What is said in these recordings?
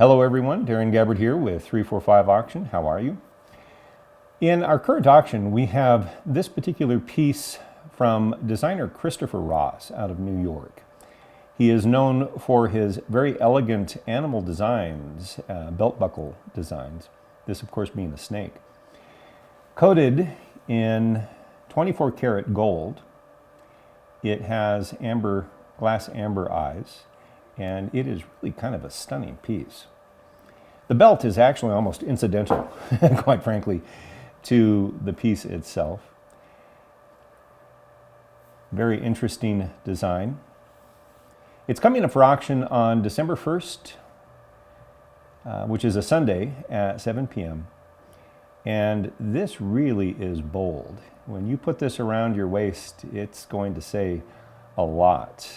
Hello everyone, Darren Gabbard here with 345 Auction. How are you? In our current auction, we have this particular piece from designer Christopher Ross out of New York. He is known for his very elegant animal designs, belt buckle designs, this of course being a snake. Coated in 24 karat gold, it has glass amber eyes, and it is really kind of a stunning piece. The belt is actually almost incidental, quite frankly, to the piece itself. Very interesting design. It's coming up for auction on December 1st, which is a Sunday at 7 p.m. And this really is bold. When you put this around your waist, it's going to say a lot.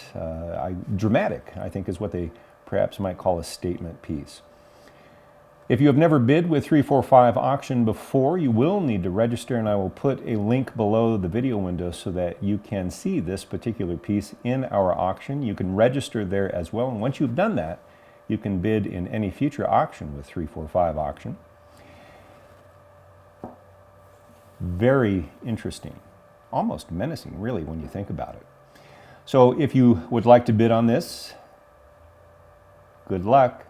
Dramatic, I think, is what they perhaps might call a statement piece. If you have never bid with 345 Auction before, you will need to register, and I will put a link below the video window so that you can see this particular piece in our auction. You can register there as well, and once you've done that, you can bid in any future auction with 345 Auction. Very interesting, almost menacing, really, when you think about it. So if you would like to bid on this, good luck.